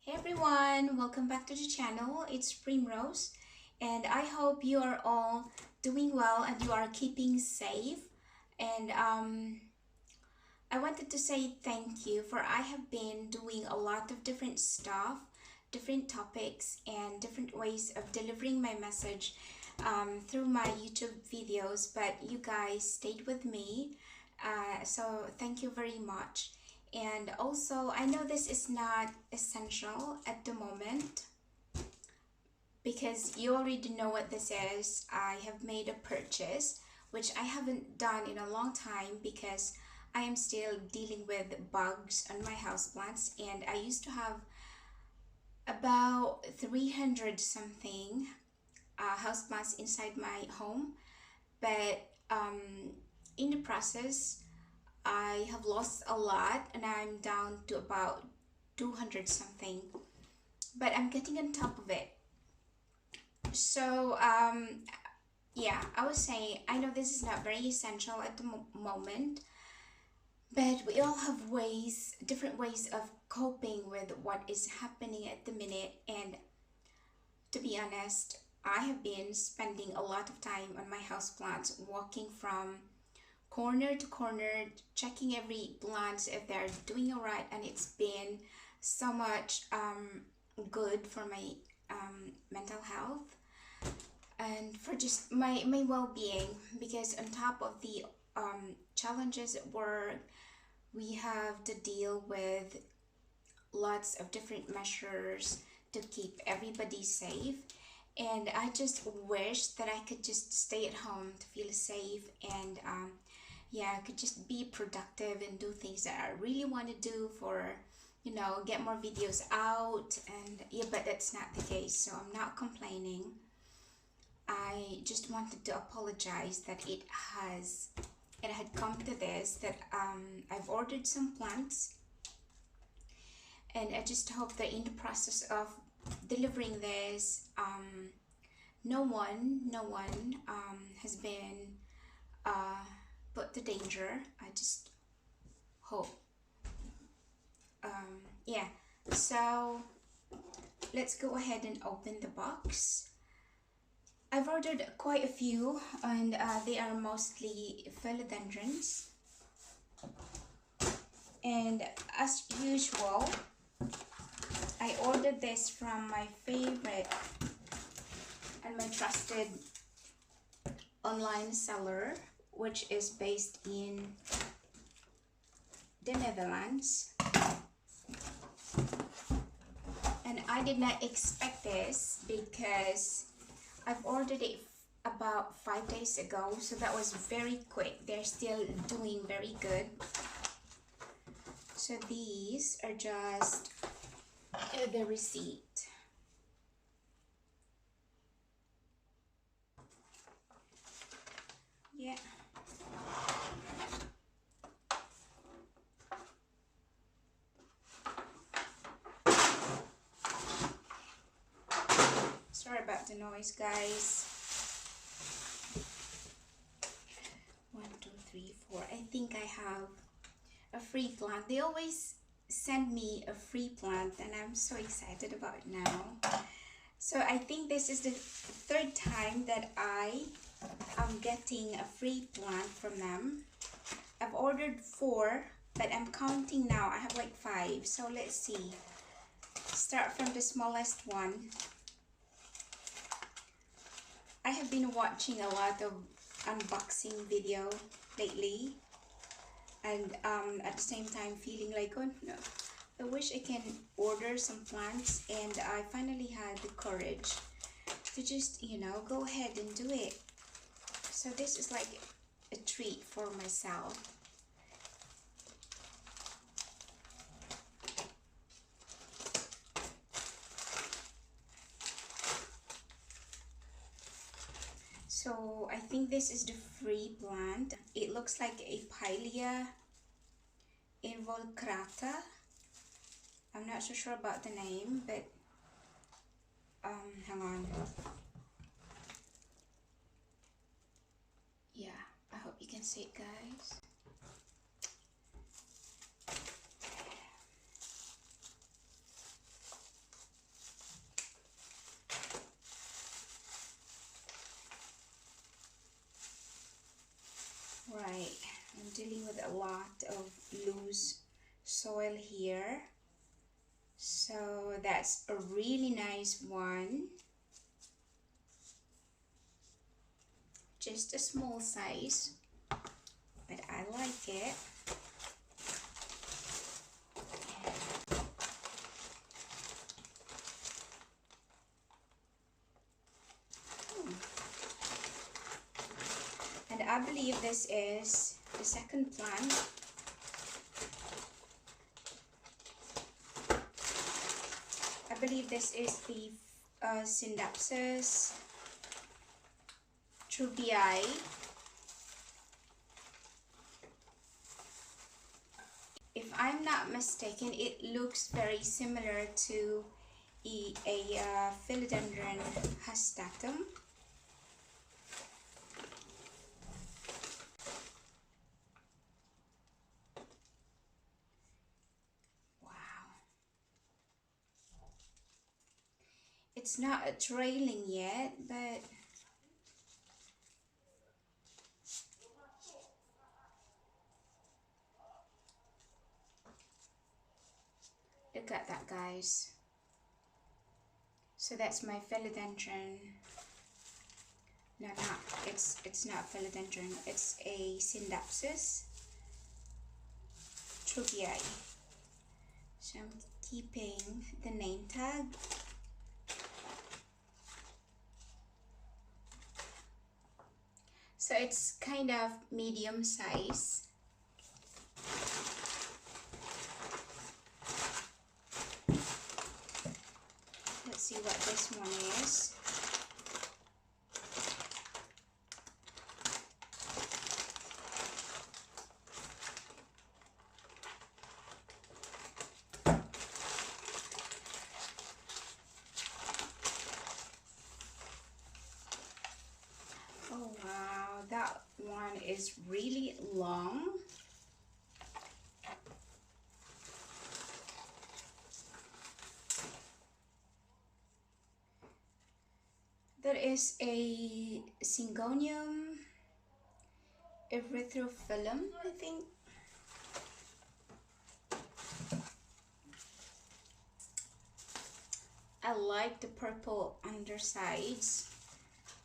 Hey everyone, welcome back to the channel. It's Primrose, and I hope you are all doing well and you are keeping safe. And I wanted to say thank you for I have been doing a lot of different stuff, different topics, and different ways of delivering my message through my YouTube videos. But you guys stayed with me, so thank you very much. And also, I know this is not essential at the moment because you already know what this is. I have made a purchase, which I haven't done in a long time because I am still dealing with bugs on my houseplants, and I used to have about 300 something houseplants inside my home, but in the process, I have lost a lot and I'm down to about 200 something, but I'm getting on top of it. So, yeah, I was saying, I know this is not very essential at the moment, but we all have ways, different ways of coping with what is happening at the minute. And to be honest, I have been spending a lot of time on my houseplants, walking from corner to corner, checking every plant if they're doing all right, and it's been so much good for my mental health and for just my well-being, because on top of the challenges at work, we have to deal with lots of different measures to keep everybody safe. And I just wish that I could just stay at home to feel safe and yeah, I could just be productive and do things that I really want to do for, get more videos out. And yeah, but that's not the case, so I'm not complaining. I just wanted to apologize that it had come to this, that I've ordered some plants, and I just hope that in the process of delivering this, no one has been put to danger. I just hope. Yeah, so let's go ahead and open the box. I've ordered quite a few, and they are mostly philodendrons. And as usual, I ordered this from my favorite and my trusted online seller, which is based in the Netherlands. And I did not expect this because I've ordered it about 5 days ago, so that was very quick. They're still doing very good. So these are just the receipt. Yeah. Sorry about the noise, guys. 1, 2, 3, 4. I think I have a free plant. They always send me a free plant, and I'm so excited about it now. So I think this is the third time that I am getting a free plant from them. I've ordered 4, but I'm counting now. I have like 5. So let's see. Start from the smallest one. I have been watching a lot of unboxing video lately, and at the same time feeling like, oh no, I wish I can order some plants. And I finally had the courage to just, go ahead and do it. So this is like a treat for myself. So I think this is the free plant. It looks like a Pilea involucrata. I'm not so sure about the name, but hang on. Yeah, I hope you can see it, guys. Right, I'm dealing with a lot of loose soil here. So that's a really nice one. Just a small size, but I like it. And I believe this is the second plant. I believe this is the Synapsis trubii. If I'm not mistaken, it looks very similar to a philodendron hastatum. Wow. It's not a trailing yet, but look at that, guys. So that's my philodendron. No, it's not philodendron. It's a Synapsis trubii. So I'm keeping the name tag. So it's kind of medium size. Let's see what this one is. Oh wow, that one is really long. That is a Syngonium erythrophyllum, I think. I like the purple undersides,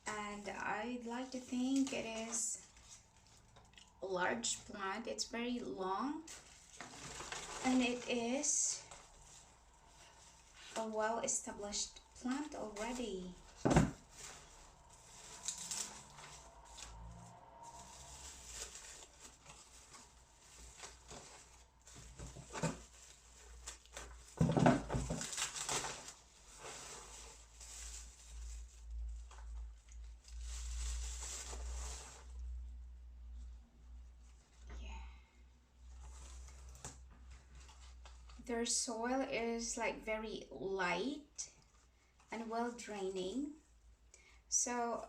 and I'd like to think it is a large plant. It's very long, and it is a well-established plant already. Their soil is like very light and well draining. So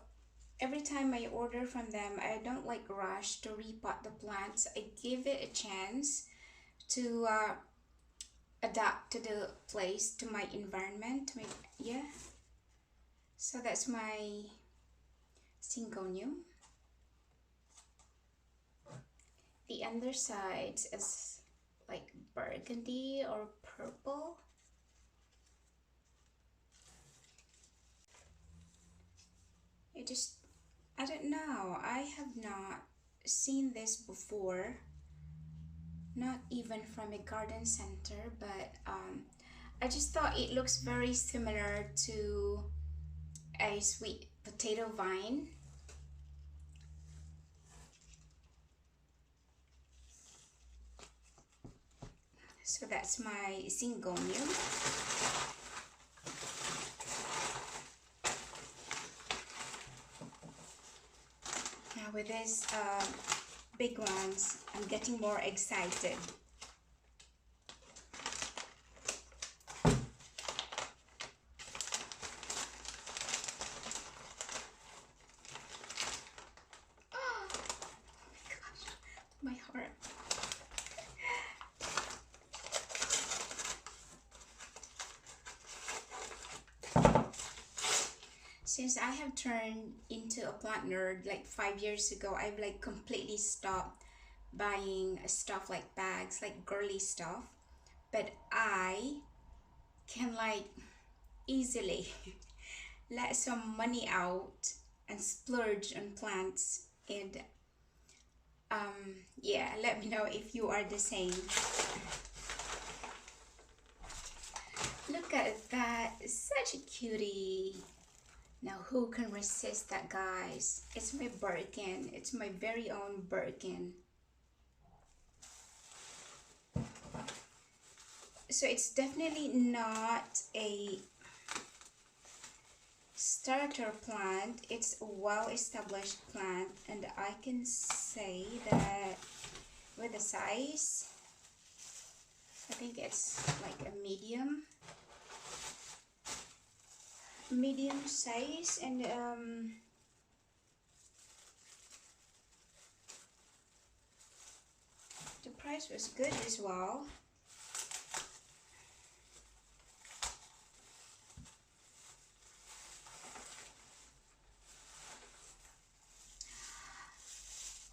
every time I order from them, I don't like rush to repot the plants. I give it a chance to adapt to the place, to my environment. Yeah. So that's my Syngonium. The underside is like burgundy or purple. I don't know. I have not seen this before. Not even from a garden center, but I just thought it looks very similar to a sweet potato vine. So that's my Syngonium. Now with these big ones, I'm getting more excited. Oh my gosh, my heart. Since I have turned into a plant nerd like 5 years ago, I've like completely stopped buying stuff like bags, like girly stuff. But I can like easily let some money out and splurge on plants. And yeah, let me know if you are the same. Look at that, such a cutie. Now who can resist that, guys? It's my Birkin. It's my very own Birkin. So it's definitely not a starter plant. It's a well-established plant, and I can say that with the size, I think it's like a medium size, and the price was good as well.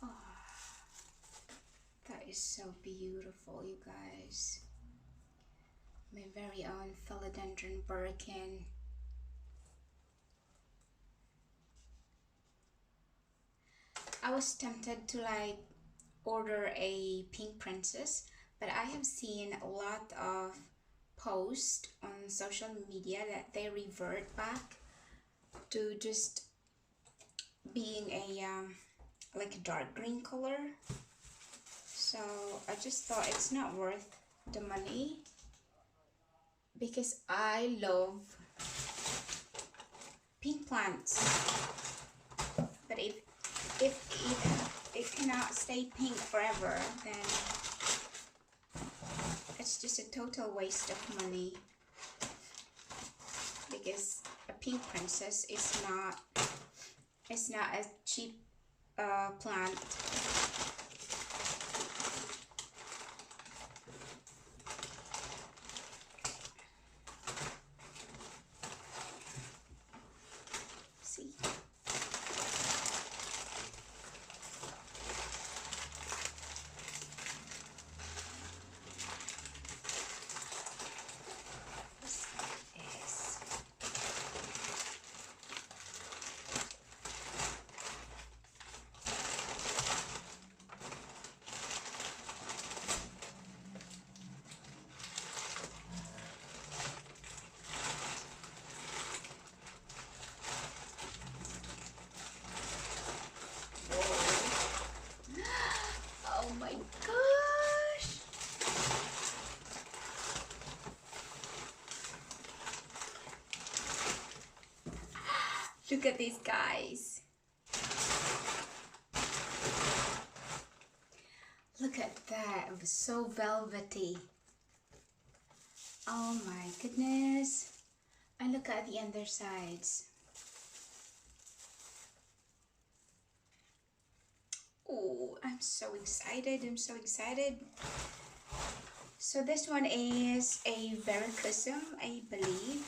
Oh, that is so beautiful, you guys. My very own philodendron Birkin. I was tempted to like order a pink princess, but I have seen a lot of posts on social media that they revert back to just being a like a dark green color. So I just thought it's not worth the money because I love pink plants. But if it cannot stay pink forever, then it's just a total waste of money, because a pink princess is not a cheap plant. See, oh my gosh! Look at these guys. Look at that, it was so velvety. Oh my goodness. And look at the undersides. Oh, I'm so excited. I'm so excited. So this one is a veracruzum, I believe.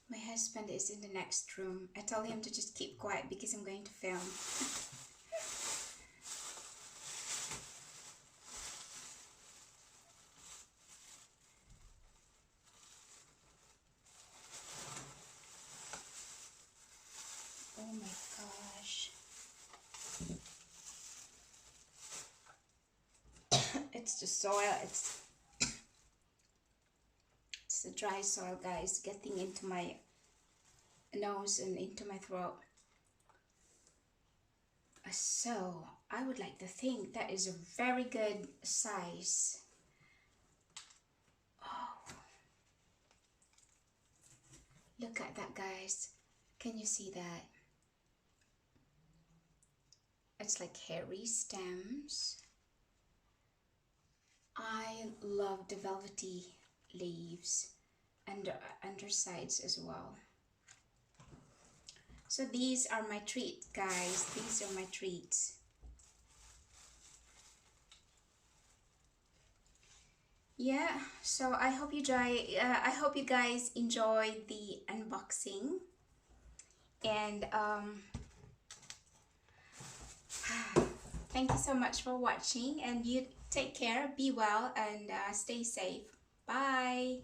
My husband is in the next room. I told him to just keep quiet because I'm going to film. Oh my gosh. It's the soil. It's the dry soil, guys, getting into my nose and into my throat. So I would like to think that is a very good size. Oh, look at that, guys. Can you see that? It's like hairy stems. I love the velvety leaves and undersides as well. So these are my treat, guys. These are my treats. yeah, so I hope you guys enjoyed the unboxing, and thank you so much for watching, and you take care, be well, and stay safe. Bye.